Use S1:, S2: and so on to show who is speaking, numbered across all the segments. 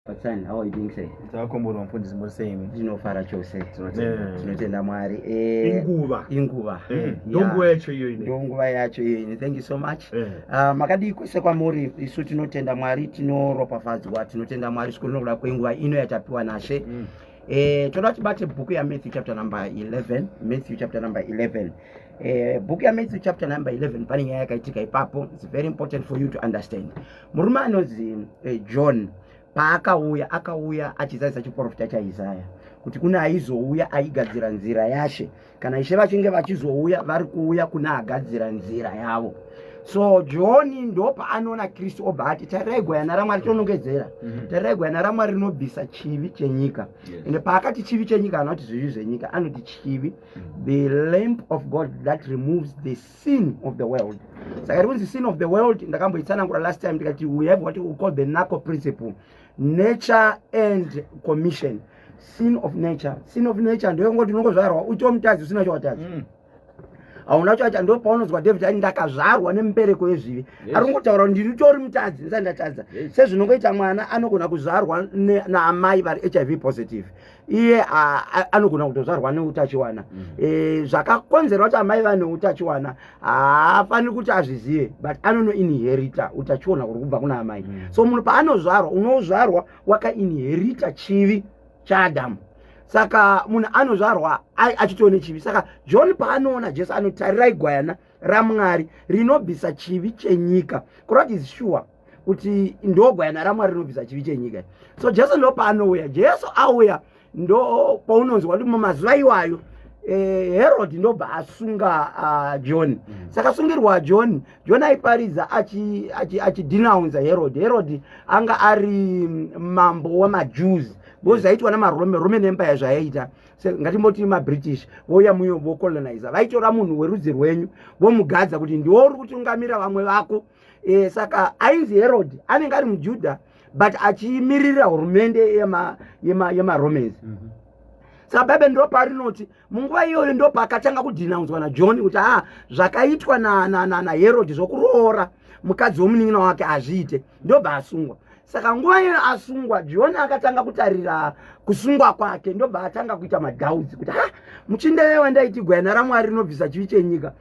S1: Patani, how are you doing, say?
S2: Takombola mfundisi Mosemi.
S1: Tinofara chose. Tinotenda Mwari.
S2: Inguva.
S1: Ndonguva yacho iyo ine. Ndonguva yacho iyo ine. Thank you so much. Makadi kwese kwamuri isu tinotenda Mwari, tinoropafadzwa, tinotenda Mwari sikunokuda kwenguva ino yatapiwa naShe. Toda tibate book ya Matthew chapter number 11. Matthew chapter number 11. Book ya Matthew chapter number 11 pane nyaya yakaitika ipapo. It's very important for you to understand. Murume anonzi John akauya achizadzisa chiprofita chaIsaya kuti kuna aizouya aigadzira nzira yaShe, kana Ishe vachinge vachizouya vari kuuya kuna agadzira nzira yavo. So John ndopa anoona Kristu obva ati tarirai gwayana raMwari tonongedzera, tarirai gwayana raMwari rinobvisa chivi chenyika. Ende paakati chivi chenyika anoti zvivi zvenyika, anoti chivi, the lamp of God that removes the sin of the world. Saka it was the sin of the world. Ndakamboitsanangura last time tikati we have what we call the NACO principle, nature and commission. Sin of nature ndio ngoti unongozvarwa utomutadzi usina chawatadzi. Auna chacha ndo paunozwa David ani ndakazvarwa nembereko yezvivi. Aringotaura ndiri tori mutadzi ndandatadza. Sezvinongoita mwana anogona kuzvarwa naamai vari HIV positive. Iye anogona kutozvarwa neutachiwana. Zvakakonzerwa kuti amai vane utachiwana hafaniri kuti azvizive, but anono inherita utachiwana kuri kubva kuna amai. So munhu paanozvarwa unozvarwa wakainherita chivi chaAdamu. Saka munhu anozvarwa achitone chivi. Saka John paanoona Jesu anotarirai gwayana raMwari rinobvisa chivi chenyika. Kurati is sure kuti ndo gwayana raMwari rinobvisa chivi chenyika. So Jesu ndo paanouya. Jesu auya ndo paunonzwa kuti mumazuva iwayo Herod ndobva asunga John. Saka sungirwa John aiparidza achidenounce Herod anga ari mambo wamaJews. Vozaitwa namarome empire zvayaita. Ngatimboti maBritish voya muyo vocolonizer, vaitora munhu werudzi rwenyu vomugadza kuti ndiwo uri kutungamira vamwe vako. Saka ainzi Herod anenge ari muJudha but achimirira hurumende yemaromans. Saka Bibheri ndo parinoti munguva iyoyo ndo paakatanga kudenouncewa naJohn kuti zvakaitwa na Herod zvokuroora mukadzi womunin'ina wake azviite, ndobva asungwa. Saka nguva iyo asungwa John akatanga kutarira kusungwa kwake, ndobva atanga kuita madhaudzi kuti muchindewewe ndaiti gwayana raMwari rinobvisa chivi chenyika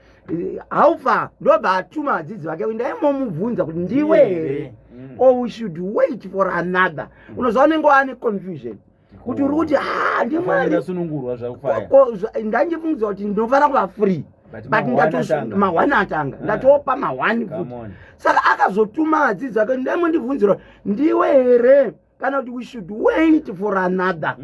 S1: haufa. Ndobva atuma vadzidzi vake ndaimomubvunza kuti ndiwe here or we should wait for another. Unozva unenge ane confusion kuti uri kuti ndiMwari ndanjibvunza kuti ndinofanira kuva free but mahwani atanga ndatopa mahwani futi. Saka akazotuma vadzidzi vake ndaimondibvunzira ndiwe here kana kuti we should wait for another.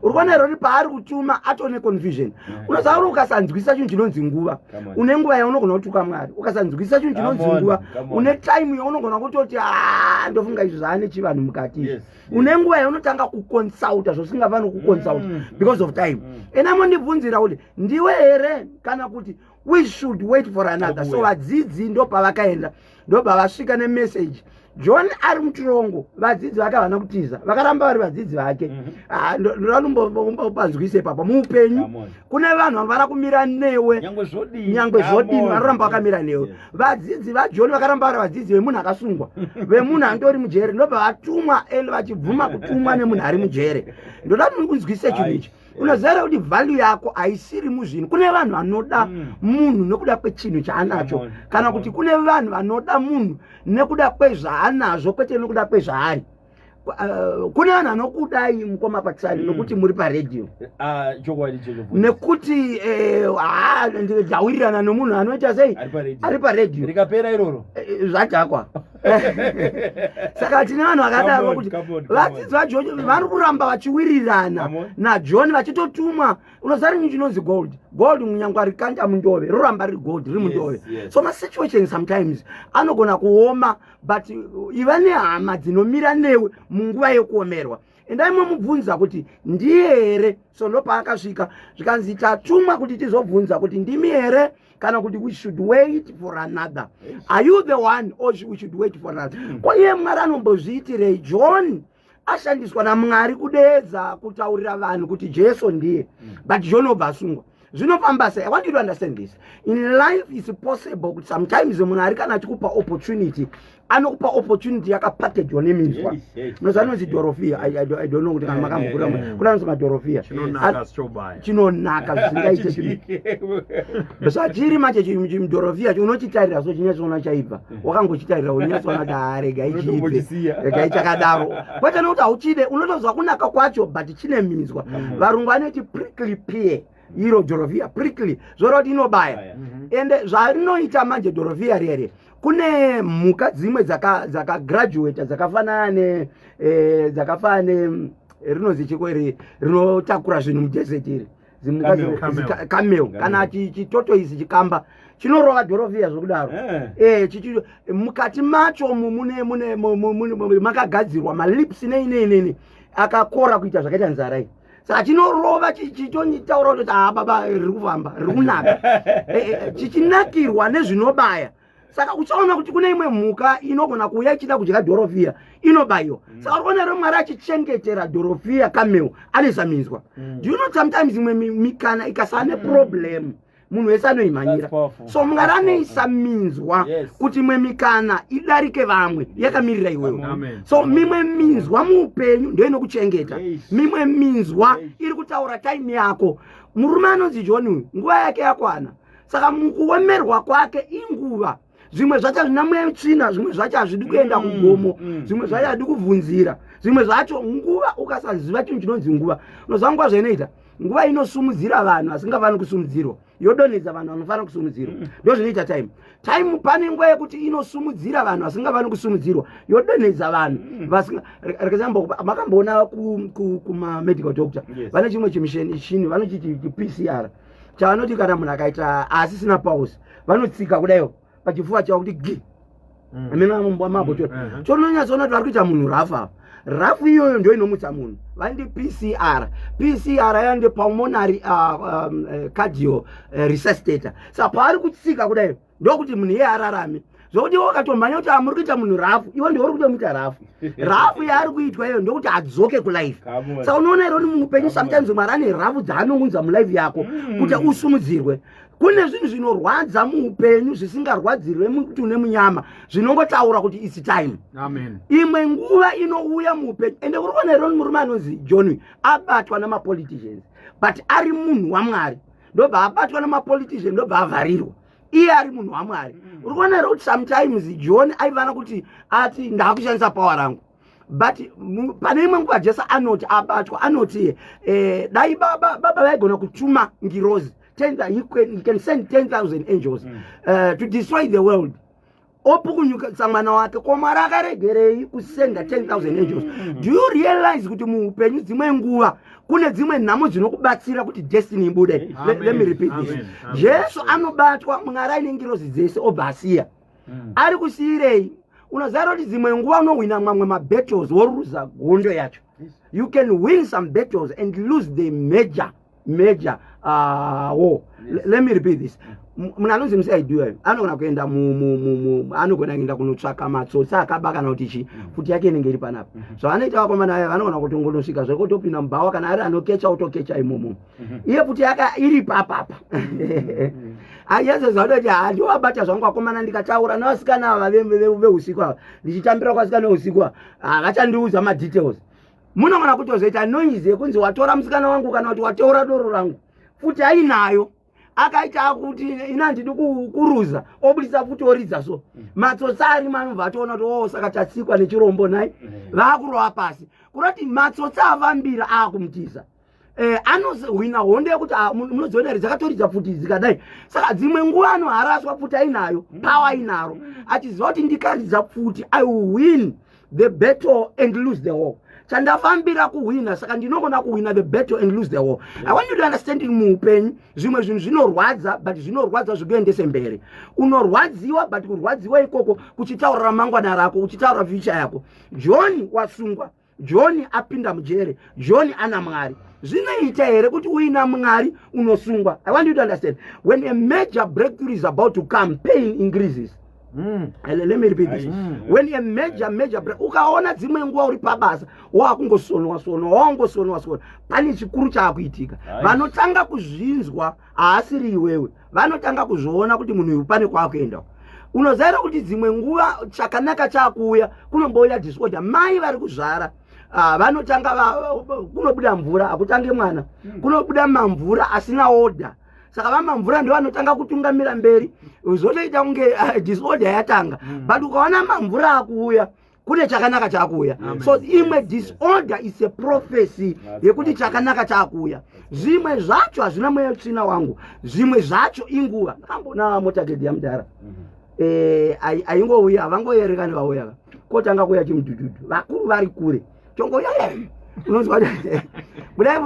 S1: Uri kuona here kuti paari kutuma atone confusion. Unoziva kuti ukasanzwisa chinhu chinonzi nguva une nguva yaunogona kutuka Mwari. Ukasanzwisa chinhu chinonzi nguva une time yaunogona kutoti ndofunga izvi zvaane chivanhu mukati. Une nguva yaunotanga kuconsulta zvosingafaniri kuconsulta because of time. Enamondibvunzira kuti ndiwe here kana kuti we should wait for another. So vadzidzi ndo pavakaenda ndobva vasvika nemessage. John ari muchirongo, vadzidzi vake havana kutiza, vakaramba vari vadzidzi vake. Ndonombopanzwise papa muupenyu kune vanhu vanofana kumira newe nyangwe zvodini vanoramba vakamira newe. Vadzidzi vaJohn vakaramba vari vadzidzi vemunhu akasungwa, vemunhu andori mujere, ndobva vatumwa ende vachibvuma kutumwa nemunhu ari mujere. Ndoda munzwise chinhu ichi. Unoziva kuti value yako haisiri muzvinhu. Kune vanhu vanoda munhu nekuda kwechinhu chaanacho, kana kuti kune vanhu vanoda munhu nekuda kwezvaanazvo kwete nekuda kwezvaari. Kune vanhu vanokudai mukoma Pakisani nokuti muri paredhiyo, nekuti ndawirirana nomunhu anoita sei ari paredhiyo
S2: rikapera iroro
S1: zvadhakwa. Saka tine vanhu vakadaro kuti vadzidzi vaJohn vari kuramba vachiwirirana naJohn vachitotumwa. Unoziva rinhu chinonzi gold munyangwa rikanda mundove roramba riri gold riri mundove. So masituation sometimes anogona kuoma but iva nehama dzinomira newe munguva yekuomerwa. Ndaimomubvunza kuti ndiye here. So ndo paakasvika zvikanzi tatumwa kuti tizobvunza kuti ndimi here kana kuti we should wait for another. Are you the one or we should wait for another? Kwa iye Mwari anombozviitirei John ashandiswa naMwari kudeedza kutaurira vanhu kuti Jesu ndiye, but John obva asungwa. zvinofamba sei. I want you to understand this. In life it's possible kuti sometimes munhu ari kana achikupa opportunity anokupa opportunity yakapackaged neminzwa. Nozanonzi dorofia. I don't know kuti kana makambokura kuna nzima dorofia. Chinonaka zvisingaite chino. Besa chiri mache chimdorofia unochitarira so chinyatsona chaipa. Wakangochitarira unyatsona dare gaichipe. Gaichakadaro. Kwete nokuti auchide unotozwa kunaka kwacho but chine minzwa. Varungu vanoti prickly pear. Iro dorofia prickly zvoroti inobaya. Ende zvarinoita manje dorofia rere. Kune mhuka dzimwe dzaka graduate dzakafanana rinozi chikwere rinotakura zvinhu mudesert iri. Camel kana chitoto izi chikamba chinorova dorofia zvokudaro. Mukati macho mune makagadzirwa malips neinei akakora kuita zvakaita nzara. Saka chinorova chichitaura kuti baba riri kufamba riri kunaka. Chichinakirwa nezvinobaya. Saka uchaona kuti kune imwe mhuka inogona kuuya ichida kudya dorofia inobayiwa. Saka urikuona Mwari achichengetera dorofia camel anesa minzwa. Do you know sometimes imwe mikana ikasane problem munhu wese anoimhanyira. So Mwari anoisa minzwa kuti imwe mikana idarike vamwe yakamirira iwewe. So mimwe minzwa muupenyu ndio inokuchengeta. Mimwe minzwa iri kutaura time yako. Murume anonzi John nguva yake yakwana. Saka mukuomerwa kwake inguva. Zvimwe zvacho zvina mwetsvina, zvimwe zvacho hazvidi kuenda kugomo, zvimwe zvacho hazvidi kubvunzira, zvimwe zvacho nguva ukasaziva chinhu chinonzi nguva. Unozwa nguva zvainoita? Nguva inosumudzira vanhu asingafani kusumudzirwa, yodonhedza vanhu vanofana kusumudzirwa. Ndio zvinoita time. Time pane nguva yekuti inosumudzira vanhu asingafani kusumudzirwa, yodonhedza vanhu vasinga. Makamboona kuma medical doctor vane chimwe chimushini vanochiti PCR. Chavanoti kana munhu akaita asisina pause vanotsika kudaio pachifuva chavo kuti gi. Amena mabhotoro. Chononyatsoona kuti vari kuita munhu rafu apa. Rafu iyoyo ndio inomutsa munhu. Vandi PCR. PCR yande pulmonary cardio resuscitator. Saka paari kutsika kudaio ndokuti munhu iye ararame. Zvokuti wakatomhanya kuti muri kuita munhu rafu, iwe ndio uri kutomuita rafu. Rafu yaari kuitwa iyo ndokuti adzoke kulife. Saka unoona iro muupenyu sometimes Mwari ane rafu dzaanongunza mulife yako kuti usumudzirwe. Kune zvinhu zvinorwadza muupenyu zvisingarwadzirwe kuti une munyama zvinongotaura kuti it's time.
S2: Amen.
S1: Imwe nguva inouya muupenyu ende uri kuona iro murume anonzi John abatwa namapoliticians but ari munhu waMwari. Ndobva abatwa namapoliticians ndobva avharirwa. Iye ari munhu waMwari. Uri kuona kuti sometimes John aivana kuti ati ndakushandisa power rangu. But pane imwe nguva Jesu anoti abatwa anoti dai baba vaigona kutuma ngirozi. He can send 10,000 angels to destroy the world. Opukunyuka mwana wake Mwari akaregerei kusenda 10,000 angels. Do you realize kuti muupenyu dzimwe nguva kune dzimwe nhamo dzinokubatsira kuti destiny ibude? Let me repeat this. Jesu anobatwa Mwari aine ngirozi dzese obva asiya. Ari kusiyirei? Unoziva kuti dzimwe nguva unowina mamwe mabattles woruza gondo yacho. You can win some battles and lose the major war. Let me repeat this. Munhu anonzi musaidiwa anogona kuenda anogona kuenda kunotsvaka matsotsi akaba kana kuti chi futi yake inenge iri panapa. So anoita vakomana aya vanogona kutongonosvika zvekutopinda mubhawa kana ari anokecha utokecha imomo. Iye futi yake iri papapa. Ayese zvaudoti handovabata zvangu vakomana ndikataura navasikana ava veusiku ava ndichitambira kwasikana veusiku ava havachandiudza madetails. Munogona kutozoita noise yekunzi watora musikana wangu kana kuti wateura doro rangu futi ainayo akaita kuti ina ndidi kuruza obudisa futi oridza so matsotsi ari manobva atoona kuti saka tatsikwa nechirombo nai vakurova pasi kuroti matsotsi avambira akumutisa. Anohwina hondo yekuti munodziona dzakatoridza futi dzikadai. Saka dzimwe nguva anoharaswa futi ainayo power ainaro achiziva kuti ndikaridza futi I will win the battle and lose the war. Chandafambira kuwina saka ndinogona kuwina the battle and lose the war. I want you to understand muupenyu zvimwe zvinhu zvinorwadza but zvinorwadza zvikuendese mberi. Unorwadziwa but kurwadziwa ikoko kuchitaura ramangwana rako uchitaura future yako. John wasungwa, John apinda mujere, John ana Mwari. Zvinoita here kuti uina Mwari unosungwa. I want you to understand when a major breakthrough is about to come, pain increases. Let me repeat this. When a major break, ukaona dzimwe nguva uri pabasa wakungosonwa wangosonwa pane chikuru chakuitika. Vanotanga kuzvinzwa haasiri iwewe, vanotanga kuzviona kuti munhu uyu pane kwakuenda. Unozaira kuti dzimwe nguva chakanaka chakuuya kunombouya disorder. Mai vari kuzvara vanotanga kunobuda mvura akutange mwana, kunobuda mamvura asina order. Saka vamamvura ndio vanotanga kutungamira mberi, uzotoita kunge disorder yatanga. But ukaona mamvura akuuya kune chakanaka chakuuya. So imwe disorder is a prophecy yekuti chakanaka chakuuya. Zvimwe zvacho hazvina mweya tsvina wangu, zvimwe zvacho inguva. Ndakambona motagedhi yamudhara aingouya havangoerekani vauya kotanga kuuya chimudhudhudhu, vakuru vari kure chongoya unonzwa budai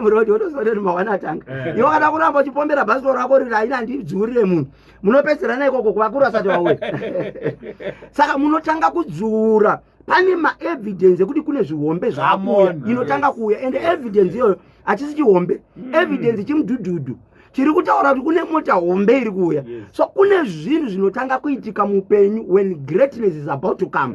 S1: murodi wotozoti mawana atanga. Iwo kana kuramba uchipombera bhasikoro rako riri haina ndidzurire munhu, munopedzerana ikoko kuvakuru vasati vauya. Saka munotanga kudzura. Pane ma-evidence ekuti kune zvihombe zvakuuya inotanga kuuya, and evidence iyoyo hachisi chihombe, evidence chimudhudhudhu chiri kutaura kuti kune mota hombe iri kuuya. So kune zvinhu zvinotanga kuitika muupenyu when greatness is about to come.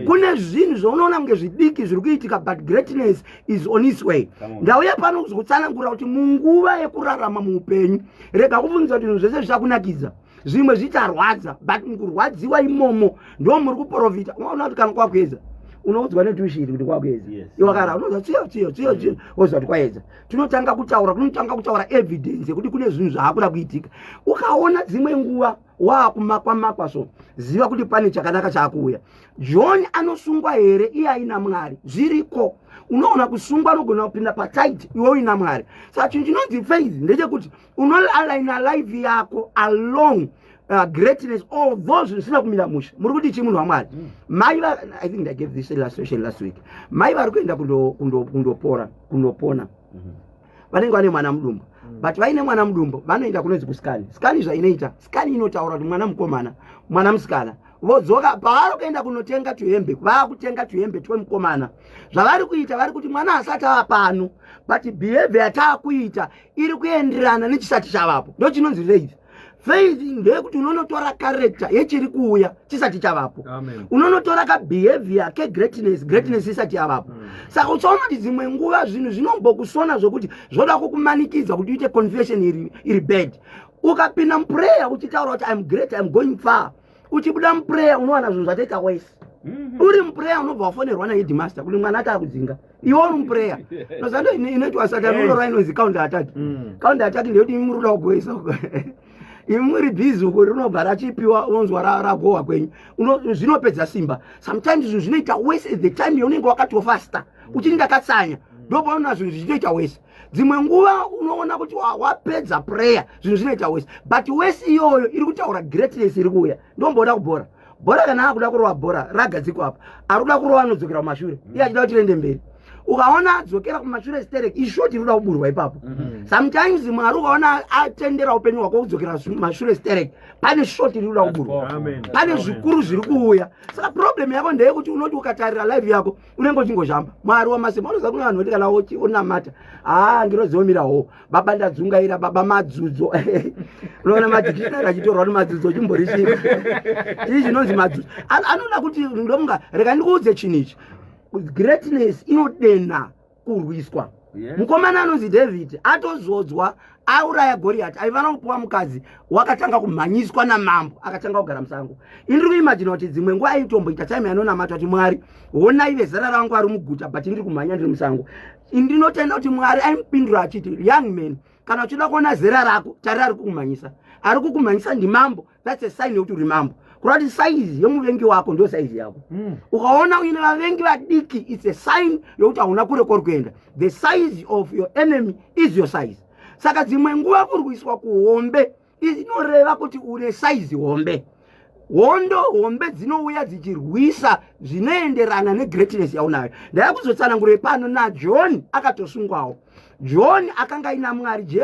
S1: Kune zvinhu zvaunoona kunge zvidiki zviri kuitika, but greatness is on its way. Ndauya pano kuzokutsanangura kuti munguva yekurarama muupenyu, rega kubvunza kuti zvinhu zvese zvichakunakidza, zvimwe zvicharwadza, but mukurwadziwa imomo ndo muri kuprofita. Unoona kuti kana kwakuedza unoudzwa netushiri kuti kwakuedza, iwe wakara unoudzwa tsiyo wozwa kuti kwaedza. Tunotanga kutaura evidence yekuti kune zvinhu zvaakuda kuitika. Ukaona dzimwe nguva wakumakwa so, ziva kuti pane chakanaka chakuuya. John anosungwa here iye aina Mwari, zviriko. Unoona kusungwa anogona kupinda pataiti iwe uina Mwari. Saka chinhu chinonzi faith ndechekuti unoaligna life yako along greatness of those zvisina kumira musha. Muri kuti chi munhu waMwari? Mai I think I gave this illustration last week. Mai vari kuenda kundopona. Vanenge vane mwana mudumbu. But vaine mwana mudumbu vanoenda kunonzi kuskani. Skani zvainoita, skani inotaura kuti mwana mukomana, mwana musikana. Vodzoka pavari kuenda kunotenga tuhembe, vakutenga tuhembe twemukomana. Zvavari kuita vari kuti mwana asati ava pano, but behavior yataakuita iri kuenderana nechisati chavapo. Ndo chinonzi faith. Faith ndeyekuti unonotora character yechiri kuuya chisati chavapo. Unonotora behavior ke greatness isati yavapo. Saka uchaona kuti dzimwe nguva zvinhu zvinombokusona zvokuti zvoda kukumanikidza kuti uite confession iri bad. Ukapinda muprayer uchitaura kuti I'm great, I'm going far, uchibuda muprayer unowana zvinhu zvatoita worse. Uri muprayer unobva wafonerwa naheadmaster kuti mwana atakudzinga, iwe uri muprayer. Nozando inoitwa Satani unorwa inonzi counter attack. Counter attack ndeyekuti muri kuda kugoisa imuri bhizi uko rinobva rachipiwa unonzwa ragohwa kwenyu, zvinopedza simba. Sometimes zvinhu zvinoita worse at the time yaunenge wakatofasta uchiri ndakatsanya, ndopaona zvinhu zvinoita worse. Dzimwe nguva unoona kuti wapedza prayer zvinhu zvinoita worse, but worse iyoyo iri kutaura greatness iri kuuya. Ndomboda kubhora kana akuda kurova bhora ragadzikwa apa, arikuda kurova anodzokera kumashure, iye achida kuti tiende mberi. Ukaona adzokera kumashure stereki ishoti inoda kuburwa ipapo. Sometimes Mwari ukaona atendera upenyu hwako kudzokera kumashure stereki, pane shoti inoda kuburwa, pane zvikuru zviri kuuya. Saka problem yako ndeyekuti unoti ukatarira life yako unenge uchingoshamba. Mwari wamasimba unoziva kuti vanhu voti kana unamata ngiroziomirawo baba ndadzungaira, baba madzudzo. Unoona madhikishinari achitorwa nemadzudzi chimborishika chii chinonzi madzudzi. Anoda kuti ndomunga reka ndikuudze chinhu ichi, greatness inodena kurwiswa. Mukomana anonzi David atozodzwa auraya Goliath, aivana kupuwa mukadzi wakatanga kumhanyiswa namambo akatanga kugara musango. Indiri kuimagine kuti dzimwe nguva aitomboita time yanonamata kuti Mwari honai vezera rangu ari muguta but ndiri kumhanya ndiri musango. Ndinotenda kuti Mwari aimupindura achiti young man, kana uchida kuona zera rako tarira ari kukumhanyisa ndimambo, that's a sign yekuti uri mambo. Kurati size yomuvengi wako ndio size yako. Ukaona uine vavengi vadiki, it's a sign yokuti hauna kure kuenda. The size of your enemy is your size. Saka dzimwe nguva kurwiswa kuhombe inoreva kuti une size hombe. Hombe dzinouya dzichirwisa zvinoenderana negreatness yaunayo. Ndaya kuzotsanangura pano naJohn akatosungwawo. John akanga ina Mwari,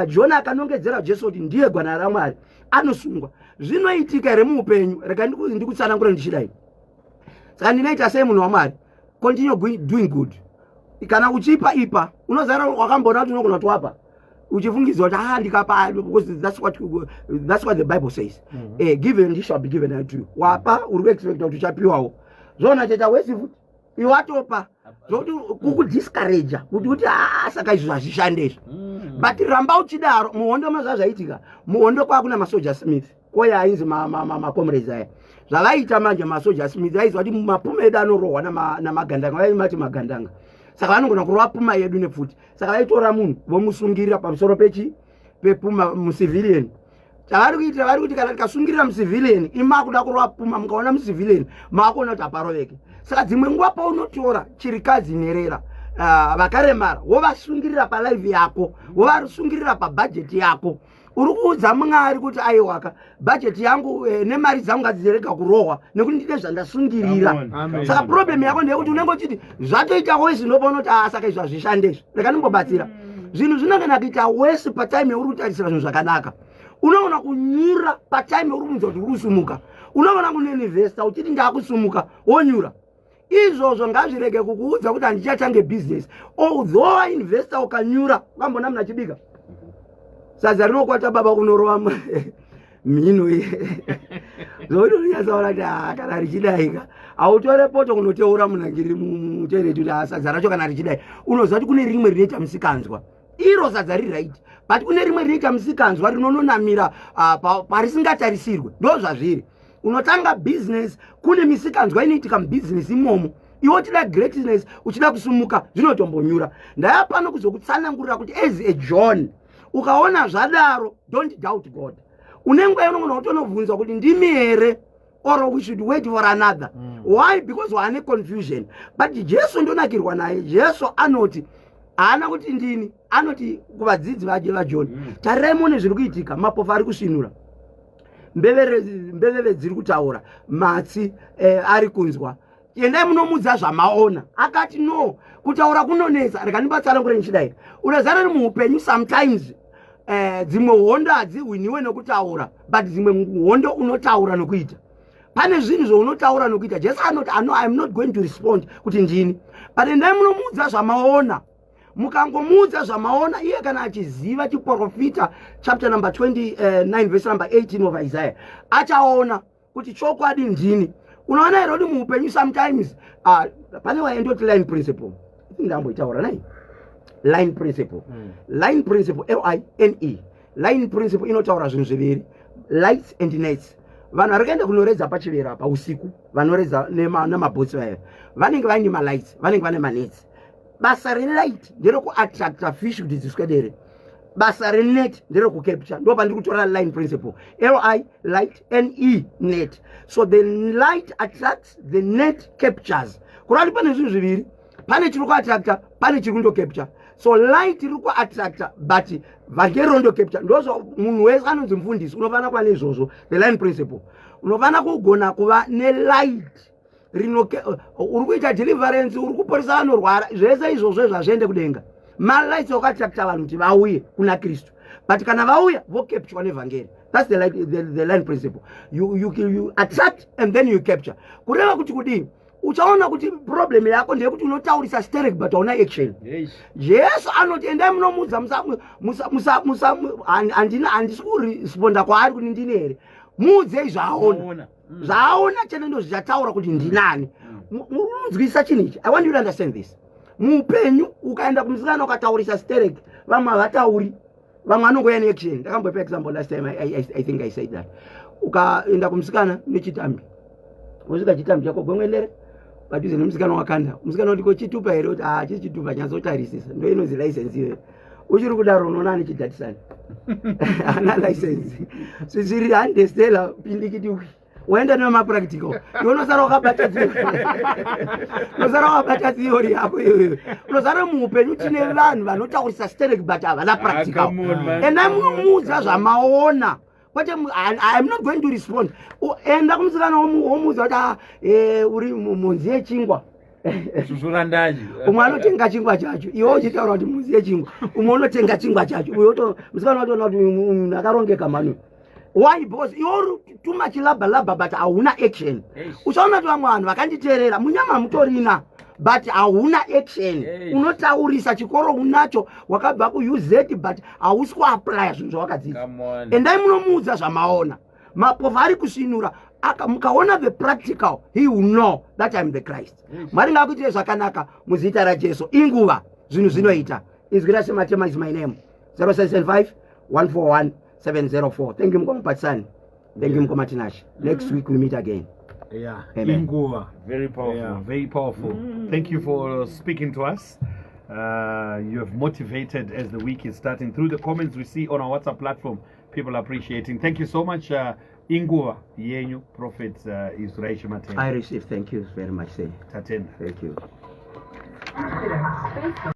S1: John akanongedzera Jesu kuti ndiye gwana raMwari, anosungwa. Zvinoitika here muupenyu, rega ndikutsanangura ndichidai. Saka ndinoita sei munhu waMwari? Continue doing good. Kana uchipa ipa, unozara wakambona kuti unogona kuwapa. uchifungidzwa kuti ndikapa, because that's what the Bible says. Give and it shall be given unto you. Wapa uri kuexpecta kuti uchapiwawo. Zvona cheta wesi futi. Iwatopa. Zvokuti kukudiscourage kuti saka izvo hazvishandezvo. But ramba uchidaro muhondo mazvazvaitika. Muhondo kwakuna masoja Smith. Koya ainzi comrades aya. Zvavaita manje masoja Smith aizwa kuti mapuma edu anorohwa namagandanga. Vaimati magandanga. Saka vanogona kurova puma yedu nepfuti. Saka vaitora munhu vomusungirira pamusoro pepuma musivilian. Chavari kuitira vari kuti kana tikasungirira musivilian imakuda kurova puma mukaona musivilian makuona kuti aparoveke. Saka dzimwe nguva paunotora chirikadzi nherera vakaremara wovasungirira palive yako, wovasungirira pabhajeti yako. Uri kuudza Mwari kuti aiwaka bhajeti yangu nemari dzangu ngadzirega kurohwa nekuti ndine zvandasungirira. Saka problem yako ndeyekuti unenge uchiti zvatoita wesi ndopona kuti saka izvo hazvishandezvo. Reka ndimbobatsira. Zvinhu zvinongana kuita wesi patime uri kutarisira zvinhu zvakanaka. Unoona kunyura patime uri kunzwa kuti uri kusumuka. Unoona kuninvesta uchiti ndakusumuka wonyura. Izvozvo ngazvirege kukuudza kuti handichachange business. Although investor ukanyura wambona mnachibika. Sadza rinokwata baba kunorova mhino zvoito rinyasaura kuti kana richidaika autore poto kunoteura munhangiri mutereti kuti sadza racho kana richidai unoziva kuti kune rimwe rinoita musikanzwa. Iro sadza riright, but kune rimwe rinoita musikanzwa rinononamira parisingatarisirwe. Ndo zvazviri. Unotanga business kune misikanzwa inoitika mubusiness imomo. Iwo uchida greatness uchida kusumuka zvinotombonyura. Ndaya pano kuzokutsanangurira kuti as a John ukaona zvadaro, don't doubt God. Unengwe unogona kutonobvunzwa kuti ndimi here or we should wait for another. Why? Because wane confusion. But Jesu ndonakirwa naye. Jesu anoti haana kuti ndini, anoti kuvadzidzi vake vaJohn, tarirai muone zviri kuitika, mapofu ari kusvinura, mbeveve dziri kutaura, matsi ari kunzwa. Endai munomudza zvamaona. Akati no, kutaura kunonetsa. Reka ndimbatsanangure nchidai. Unozara muupenyu sometimes dzimwe hondo hadzihwiniwe nokutaura, but dzimwe hondo unotaura nokuita. Pane zvinhu zvaunotaura nokuita. Jesu anoti I am not going to respond kuti ndini. But endai munomudza zvamaona. Mukangomudza zvamaona, iye kana achiziva chiprofita chapter number 29 verse number 18 of Isaiah, achaona kuti chokwadi ndini. Unaona here kuti muupenyu sometimes pane waendoti line principle. Ndamboitaura nai. Line principle. Line principle, LINE. Line principle inotaura zvinhu zviviri, lights and nets. Vanhu varikuenda kunoredza pachivera pausiku, vanoredza namabhotsi vaya, vanenge vaine malights, vanenge vane manets. Basa relight ndero kuattracta fish kuti dziswedere. Basa renet ndero kucapture. Ndo pandiri kutora line principle. LI, light, NE, net. So the light attracts, the net captures. Kurali pane zvinhu zviviri. Pane chiri kuattracta, pane chiri kundo capture. So light iri kuattracta, but vangero ndo capture. Ndozo munhu wese anonzi mufundisi unofana kuva nezvozvo, the line principle. Unofana kugona kuva ne light. Uri kuita deliverance, uri kuporesa vanorwara, zvese izvozvo zvazviende kudenga. Malights okatrakta vanhu kuti vauye kuna Kristu. But kana vauya vocapture nevhangeri. That's the line principle. You attract and then you capture. Kureva kuti kudini? Uchaona kuti problem yako ndeyekuti unotaurisa sterek but hauna action. Jesu anoti endai munomudza handisi kuresponda kwaari kuti ndini here. Muudze zvaona. Zvaona chene ndo zvichataura kuti ndinani. Unonzwisa chinhu ichi. I want you to understand this. Muupenyu ukaenda kumusikana ukataurisa sterek, vamwe havatauri, vamwe vanongoya neaction. Ndakambopa example last time, I think I said that. Ukaenda kumusikana nechitambi, usvika chitambi chako gwemwendere padhuze nemusikana wakanda, musikana kuti kochitupa here, kuti chisi chitupa chinazotarisisa, ndo inonzi license iwe. Uchiri kudaro unoona nechidhatisana. Hana license. Sisiri hande stela pindikiti waenda nemapractical. Unosara wakabata theory. Unosara wakabata theory yako iwewe. Unosara muupenyu tine vanhu vanotaurisa sterek but havana practical. And munomudza zvamaona. But I'm not going to respond. Enda kumusikana womuudza kuti uri munzi yechingwa.
S2: Susurandaji.
S1: Umwe anotenga chingwa chacho. Iwe uchitaura kuti munzi yechingwa. Umwe unotenga chingwa chacho. Uyo musikana watoona kuti akarongeka manu. Why? Because you're too much laba but hauna action. Uchaona kuti vamwe vanhu vakanditeerera munyama mutorina. but hauna action. Unotaurisa chikoro unacho wakabva kuUZ but hausi kuapply zvinhu zvawakadzidza. Endai munomuudza zvamaona. Mapofa ari kusvinura mukaona the practical, he will know that I'm the Christ. Mwari ngakuitire zvakanaka muzita raJesu. Inguva zvinhu zvinoita. Izwiraishe Matema is my name. 0775 141 704. Thank you Mkomapatsani. Thank you Mkomatinashi. Next week we meet again.
S2: Yeah.
S1: Amen.
S2: Nguva. Very powerful. Yeah. Very powerful. Thank you for speaking to us. You have motivated as the week is starting. Through the comments we see on our WhatsApp platform, people are appreciating. Thank you so much. Nguva yenyu Prophet Izwiraishe Matema.
S1: I receive. Thank you very much.
S2: Tatenda.
S1: Thank you.